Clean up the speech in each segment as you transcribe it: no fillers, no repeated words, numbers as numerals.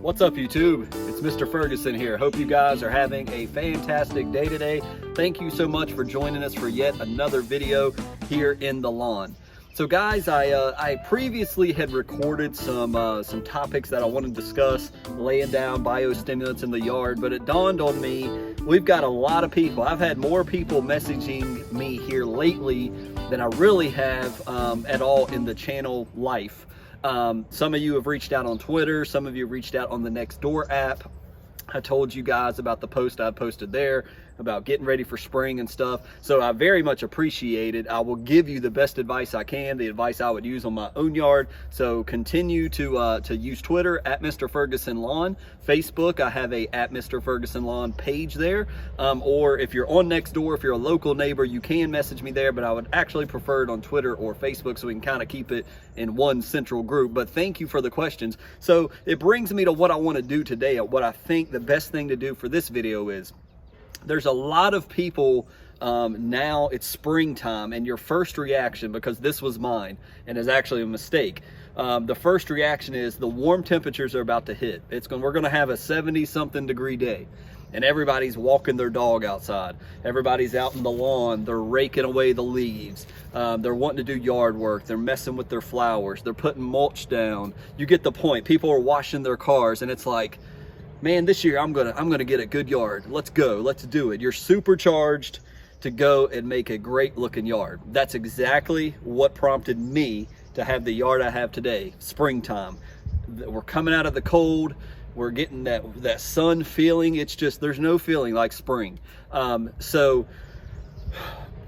What's up, YouTube? It's Mr. Ferguson here. Hope you guys are having a fantastic day today. Thank you so much for joining us for yet another video here in the lawn. So guys, I previously had recorded some topics that I want to discuss, laying down biostimulants in the yard, but it dawned on me, we've got a lot of people. I've had more people messaging me here lately than I really have at all in the channel life. Some of you have reached out on Twitter, some of you have reached out on the Nextdoor app. I told you guys about the post I posted there about getting ready for spring and stuff. So I very much appreciate it. I will give you the best advice I can, the advice I would use on my own yard. So continue to use Twitter at Mr. Ferguson Lawn. Facebook, I have a at Mr. Ferguson Lawn page there. Or if you're on Nextdoor, if you're a local neighbor, you can message me there, but I would actually prefer it on Twitter or Facebook so we can kind of keep it in one central group. But thank you for the questions. So it brings me to what I want to do today, what I think the best thing to do for this video is. There's a lot of people now it's springtime, and your first reaction, because this was mine and is actually a mistake, the first reaction is the warm temperatures are about to hit. We're going to have a 70-something degree day, and everybody's walking their dog outside. Everybody's out in the lawn. They're raking away the leaves. They're wanting to do yard work. They're messing with their flowers. They're putting mulch down. You get the point. People are washing their cars, and it's like, man, this year I'm gonna get a good yard. Let's go, let's do it. You're supercharged to go and make a great looking yard. That's exactly what prompted me to have the yard I have today. Springtime. We're coming out of the cold. We're getting that sun feeling. It's just, there's no feeling like spring. So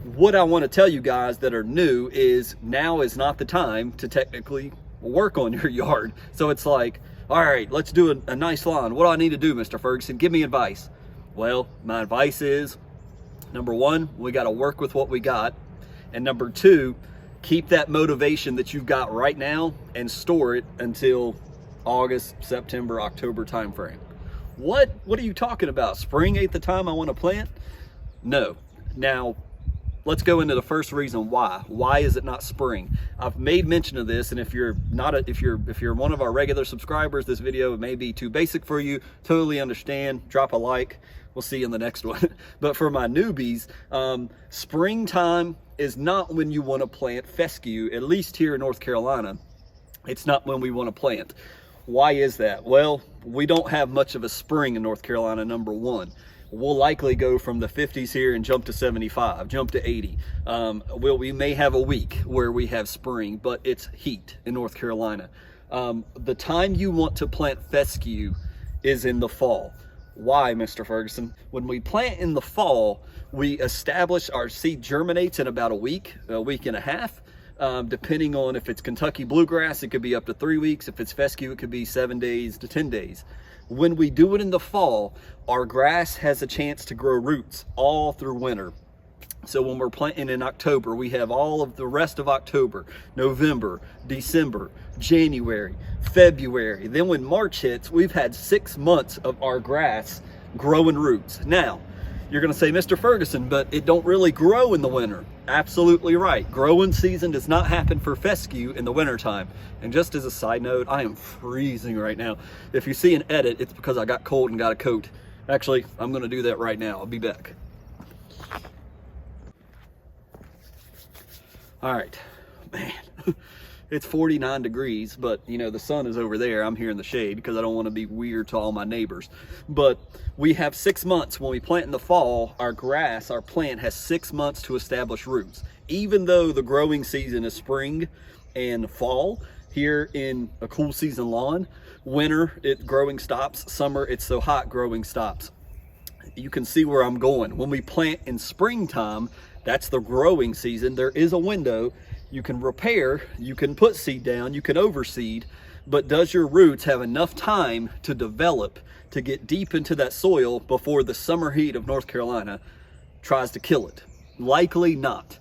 what I want to tell you guys that are new is now is not the time to technically work on your yard. So it's like, all right, let's do a nice lawn. What do I need to do, Mr. Ferguson? Give me advice. Well, my advice is, number one, we got to work with what we got. And number two, keep that motivation that you've got right now and store it until August, September, October timeframe. What are you talking about? Spring ain't the time I want to plant? No. Now, let's go into the first reason why. Why is it not spring? I've made mention of this, and if you're one of our regular subscribers, this video may be too basic for you. Totally understand. Drop a like. We'll see you in the next one. But for my newbies, springtime is not when you want to plant fescue, at least here in North Carolina. It's not when we want to plant. Why is that? Well, we don't have much of a spring in North Carolina, number one. We'll likely go from the 50s here and jump to 75, jump to 80. We may have a week where we have spring, but it's heat in North Carolina. The time you want to plant fescue is in the fall. Why, Mr. Ferguson? When we plant in the fall, we establish our seed germinates in about a week and a half. Depending on if it's Kentucky bluegrass, it could be up to 3 weeks. If it's fescue, it could be 7 days to 10 days. When we do it in the fall, our grass has a chance to grow roots all through winter. So when we're planting in October, we have all of the rest of October, November, December, January, February. Then when March hits, we've had 6 months of our grass growing roots. Now, you're gonna say, Mr. Ferguson, but it don't really grow in the winter. Absolutely right. Growing season does not happen for fescue in the wintertime. And just as a side note, I am freezing right now. If you see an edit, it's because I got cold and got a coat. Actually, I'm gonna do that right now. I'll be back. All right, man, it's 49 degrees, but you know, the sun is over there. I'm here in the shade because I don't want to be weird to all my neighbors. But we have 6 months. When we plant in the fall, our plant has 6 months to establish roots. Even though the growing season is spring and fall, here in a cool season lawn, winter, growing stops. Summer, it's so hot, growing stops. You can see where I'm going. When we plant in springtime, that's the growing season. There is a window. You can repair, you can put seed down, you can overseed, but does your roots have enough time to develop, to get deep into that soil before the summer heat of North Carolina tries to kill it? Likely not.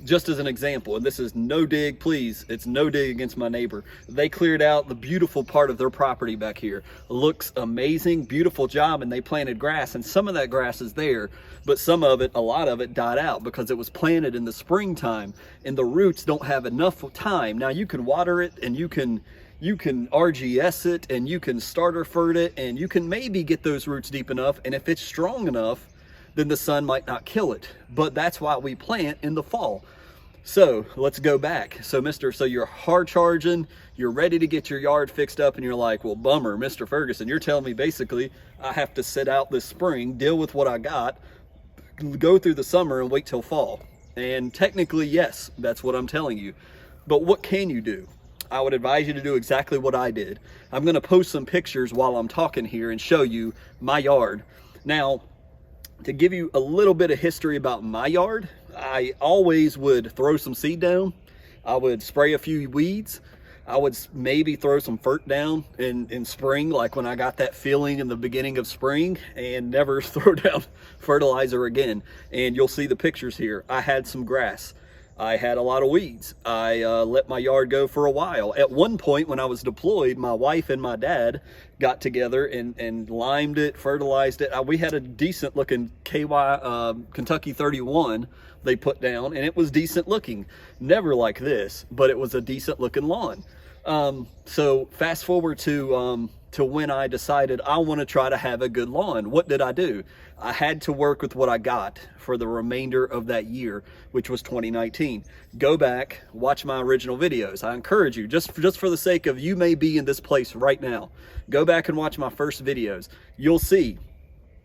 Just as an example, and this is no dig, please, it's no dig against my neighbor. They cleared out the beautiful part of their property back here. Looks amazing, beautiful job, and they planted grass, and some of that grass is there, but some of it, a lot of it died out because it was planted in the springtime, and the roots don't have enough time. Now you can water it and you can you can RGS it, and you can starter fert it, and you can maybe get those roots deep enough, and if it's strong enough, then the sun might not kill it. But that's why we plant in the fall. So let's go back. So you're hard charging, you're ready to get your yard fixed up, and you're like, well, bummer, Mr. Ferguson, you're telling me basically I have to sit out this spring, deal with what I got, go through the summer and wait till fall. And technically, yes, that's what I'm telling you. But what can you do? I would advise you to do exactly what I did. I'm gonna post some pictures while I'm talking here and show you my yard. Now, to give you a little bit of history about my yard, I always would throw some seed down. I would spray a few weeds. I would maybe throw some fert down in spring, like when I got that feeling in the beginning of spring, and never throw down fertilizer again. And you'll see the pictures here. I had some grass. I had a lot of weeds. I let my yard go for a while. At one point when I was deployed, my wife and my dad got together and limed it, fertilized it. We had a decent looking Kentucky 31 they put down, and it was decent looking. Never like this, but it was a decent looking lawn. So fast forward to when I decided I want to try to have a good lawn. What did I do? I had to work with what I got for the remainder of that year, which was 2019. Go back, watch my original videos. I encourage you, just for the sake of, you may be in this place right now, go back and watch my first videos. You'll see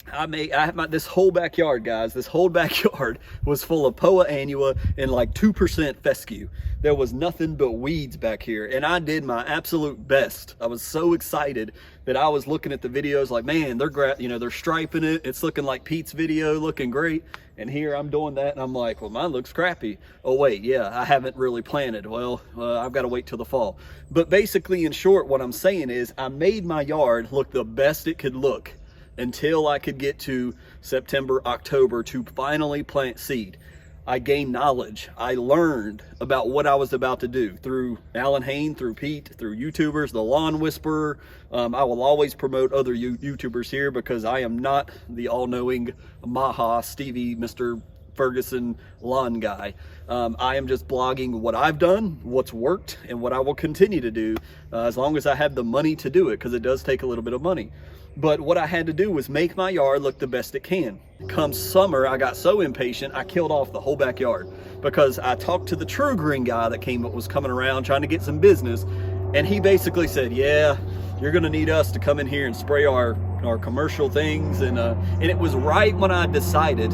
I have this whole backyard, guys. This whole backyard was full of Poa annua and like 2% fescue. There was nothing but weeds back here, and I did my absolute best. I was so excited that I was looking at the videos like, man, they're striping it. It's looking like Pete's video, looking great. And here I'm doing that, and I'm like, well, mine looks crappy. Oh wait, yeah, I haven't really planted. Well, I've got to wait till the fall. But basically, in short, what I'm saying is I made my yard look the best it could look until I could get to September, October to finally plant seed. I gained knowledge. I learned about what I was about to do through Alan Hain, through Pete, through YouTubers, the Lawn Whisperer. I will always promote other YouTubers here because I am not the all-knowing Maha, Stevie, Mr. Ferguson lawn guy. I am just blogging what I've done, what's worked, and what I will continue to do as long as I have the money to do it, because it does take a little bit of money. But what I had to do was make my yard look the best it can. Come summer, I got so impatient, I killed off the whole backyard because I talked to the True Green guy that was coming around trying to get some business, and he basically said, yeah, you're gonna need us to come in here and spray our commercial things. And it was right when I decided,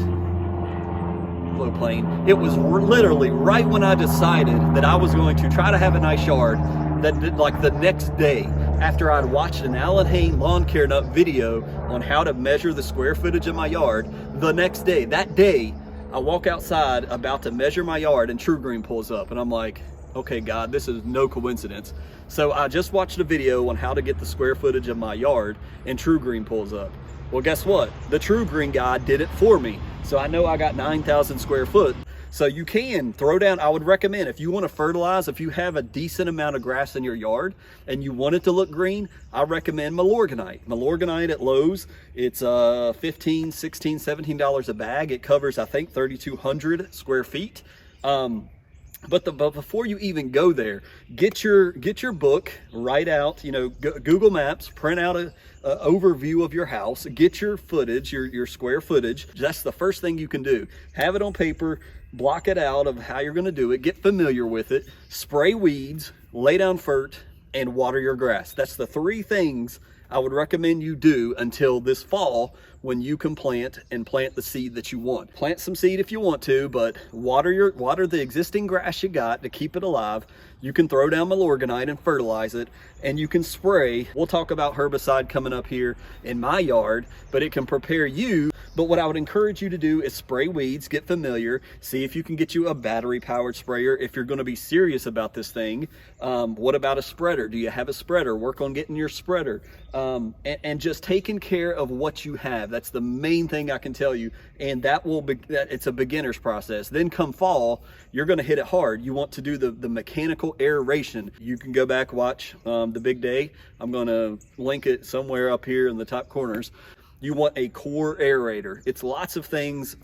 low plane, it was literally right when I decided that I was going to try to have a nice yard, that like the next day, after I'd watched an Alan Hain Lawn Care Nut video on how to measure the square footage of my yard, the next day, that day, I walk outside about to measure my yard and True Green pulls up, and I'm like, okay, God, this is no coincidence. So I just watched a video on how to get the square footage of my yard, and True Green pulls up. Well, guess what? The True Green guy did it for me. So I know I got 9,000 square foot. So you can throw down, I would recommend, if you want to fertilize, if you have a decent amount of grass in your yard and you want it to look green, I recommend Milorganite. Milorganite at Lowe's, it's $15, $16, $17 a bag. It covers, I think, 3,200 square feet. But before you even go there, get your book, write out, Google Maps, print out a overview of your house, get your footage, your square footage. That's the first thing you can do. Have it on paper, block it out of how you're going to do it, get familiar with it, spray weeds, lay down fert, and water your grass. That's the three things I would recommend you do until this fall, when you can plant the seed that you want. Plant some seed if you want to, but water the existing grass you got to keep it alive. You can throw down Milorganite and fertilize it, and you can spray. We'll talk about herbicide coming up here in my yard, but it can prepare you. But what I would encourage you to do is spray weeds, get familiar, see if you can get you a battery powered sprayer if you're going to be serious about this thing. What about a spreader? Do you have a spreader? Work on getting your spreader, and just taking care of what you have. That's the main thing I can tell you, and it's a beginner's process. Then come fall, you're going to hit it hard. You want to do the mechanical aeration. You can go back, watch the big day. I'm going to link it somewhere up here in the top corners. You want a core aerator. It's lots of things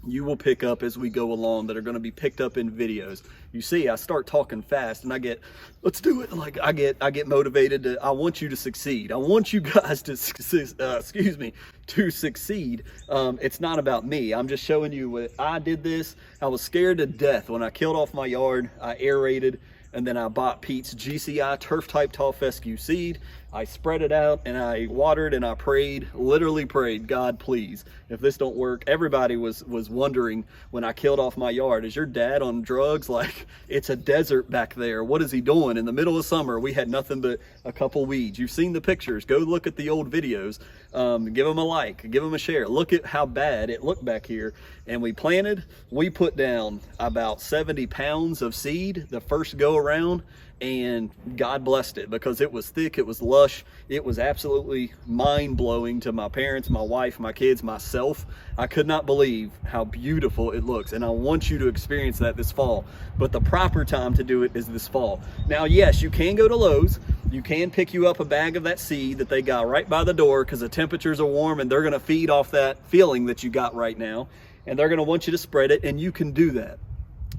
you will pick up as we go along that are going to be picked up in videos. You see, I start talking fast and I get, let's do it. Like I get motivated to, I want you to succeed. I want you guys to, to succeed. It's not about me. I'm just showing you what I did this. I was scared to death when I killed off my yard. I aerated, and then I bought Pete's GCI turf type tall fescue seed. I spread it out and I watered and I prayed, literally prayed, God, please, if this don't work. Everybody was wondering when I killed off my yard, is your dad on drugs? Like, it's a desert back there. What is he doing? In the middle of summer, we had nothing but a couple weeds. You've seen the pictures. Go look at the old videos. Give them a like, give them a share. Look at how bad it looked back here. And we planted, we put down about 70 pounds of seed the first go around, and God blessed it because it was thick, it was lush, it was absolutely mind-blowing to my parents, my wife, my kids, myself. I could not believe how beautiful it looks, and I want you to experience that this fall. But the proper time to do it is this fall. Now, yes, you can go to Lowe's. You can pick you up a bag of that seed that they got right by the door because the temperatures are warm and they're going to feed off that feeling that you got right now, and they're going to want you to spread it, and you can do that.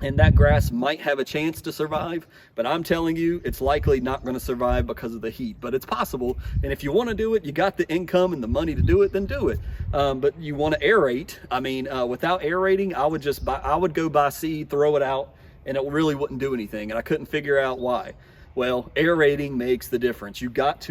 And that grass might have a chance to survive, but I'm telling you, it's likely not going to survive because of the heat, but it's possible. And if you want to do it, you got the income and the money to do it, then do it. But you want to aerate. I mean, without aerating, I would go buy seed, throw it out, and it really wouldn't do anything. And I couldn't figure out why. Well, aerating makes the difference. You got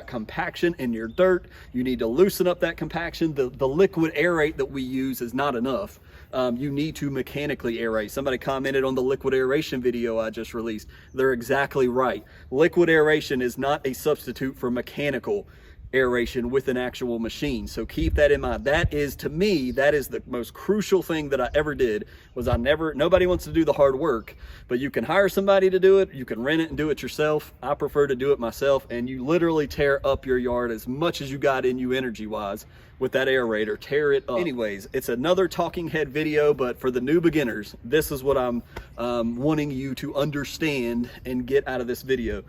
compaction in your dirt. You need to loosen up that compaction. The liquid aerate that we use is not enough. You need to mechanically aerate. Somebody commented on the liquid aeration video I just released. They're exactly right. Liquid aeration is not a substitute for mechanical aeration with an actual machine. So keep that in mind. That is, to me, that is the most crucial thing that I ever did. Was nobody wants to do the hard work, but you can hire somebody to do it. You can rent it and do it yourself. I prefer to do it myself, and you literally tear up your yard as much as you got in you energy wise with that aerator. Tear it up. Anyways, it's another talking head video, but for the new beginners, this is what I'm wanting you to understand and get out of this video.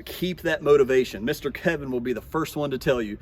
Keep that motivation. Mr. Kevin will be the first one to tell you.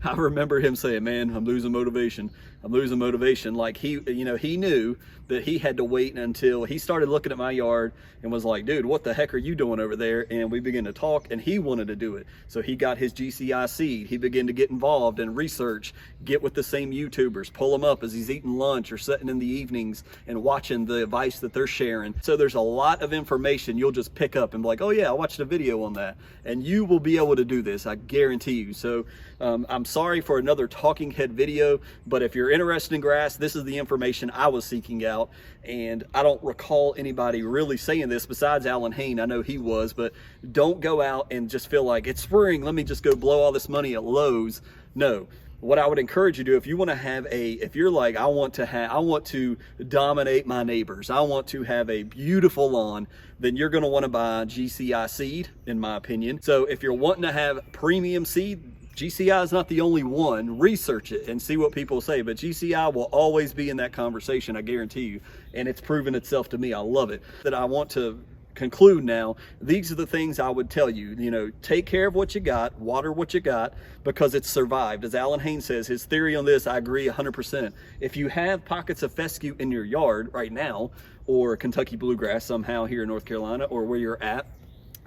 I remember him saying, man, I'm losing motivation. I'm losing motivation. Like he knew that he had to wait until he started looking at my yard and was like, dude, what the heck are you doing over there? And we began to talk, and he wanted to do it. So he got his GCI seed. He began to get involved and research, get with the same YouTubers, pull them up as he's eating lunch or sitting in the evenings and watching the advice that they're sharing. So there's a lot of information you'll just pick up and be like, oh yeah, I watched a video on that. And you will be able to do this, I guarantee you. So I'm sorry for another talking head video, but if you're interested in grass, this is the information I was seeking out. And I don't recall anybody really saying this besides Alan Hain. I know he was, but don't go out and just feel like it's spring, let me just go blow all this money at Lowe's. No. What I would encourage you to do, if you want to have if you're like, I want to dominate my neighbors, I want to have a beautiful lawn, then you're going to want to buy GCI seed, in my opinion. So if you're wanting to have premium seed, GCI is not the only one. Research it and see what people say, but GCI will always be in that conversation, I guarantee you. And it's proven itself to me. I love it. That I want to conclude now, these are the things I would tell you. Take care of what you got, water what you got, because it's survived. As Alan Hain says, his theory on this, I agree 100%. If you have pockets of fescue in your yard right now, or Kentucky bluegrass somehow here in North Carolina, or where you're at,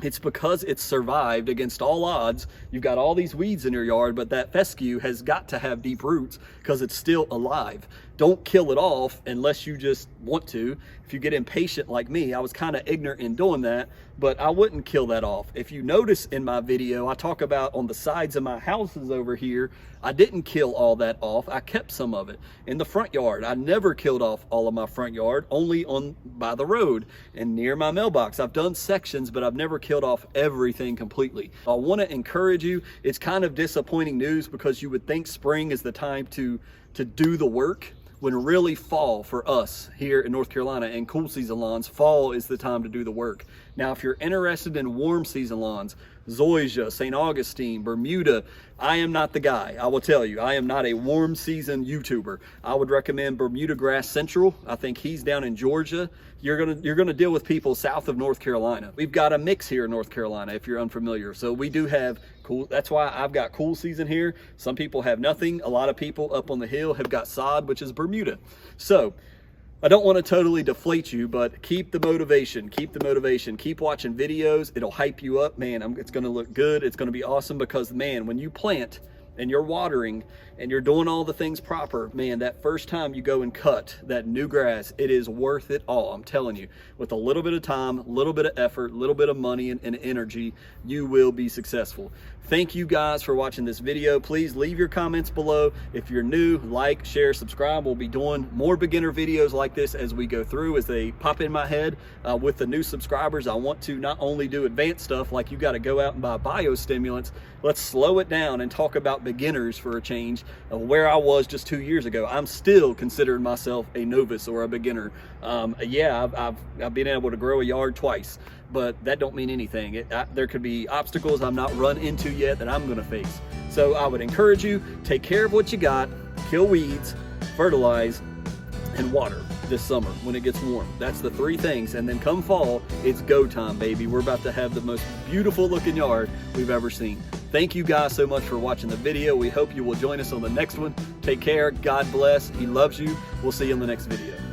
it's because it's survived against all odds. You've got all these weeds in your yard, but that fescue has got to have deep roots because it's still alive. Don't kill it off unless you just want to. If you get impatient like me, I was kind of ignorant in doing that, but I wouldn't kill that off. If you notice in my video, I talk about on the sides of my houses over here, I didn't kill all that off. I kept some of it. In the front yard, I never killed off all of my front yard, only by the road and near my mailbox. I've done sections, but I've never killed off everything completely. I want to encourage you. It's kind of disappointing news because you would think spring is the time to do the work, when really fall for us here in North Carolina and cool season lawns, fall is the time to do the work. Now, if you're interested in warm season lawns, zoysia, St. Augustine, Bermuda. I am not the guy. I will tell you, I am not a warm season YouTuber. I would recommend Bermuda Grass Central. I think he's down in Georgia. You're gonna deal with people south of North Carolina. We've got a mix here in North Carolina if you're unfamiliar. So we do have cool, that's why I've got cool season here. Some people have nothing. A lot of people up on the hill have got sod, which is Bermuda. So I don't want to totally deflate you, but keep the motivation, keep watching videos. It'll hype you up, man. It's going to look good. It's going to be awesome because, man, when you plant and you're watering and you're doing all the things proper, man, that first time you go and cut that new grass, it is worth it all. I'm telling you, with a little bit of time, a little bit of effort, a little bit of money and energy, you will be successful. Thank you guys for watching this video. Please leave your comments below. If you're new, like, share, subscribe. We'll be doing more beginner videos like this as we go through, as they pop in my head. With the new subscribers, I want to not only do advanced stuff like you got to go out and buy biostimulants. Let's slow it down and talk about beginners for a change of where I was just 2 years ago. I'm still considering myself a novice or a beginner. Yeah, I've been able to grow a yard twice, but that don't mean anything. There could be obstacles I'm not run into yet that I'm gonna face. So I would encourage you, take care of what you got, kill weeds, fertilize, and water this summer when it gets warm. That's the 3 things. And then come fall, it's go time, baby. We're about to have the most beautiful looking yard we've ever seen. Thank you guys so much for watching the video. We hope you will join us on the next one. Take care. God bless. He loves you. We'll see you in the next video.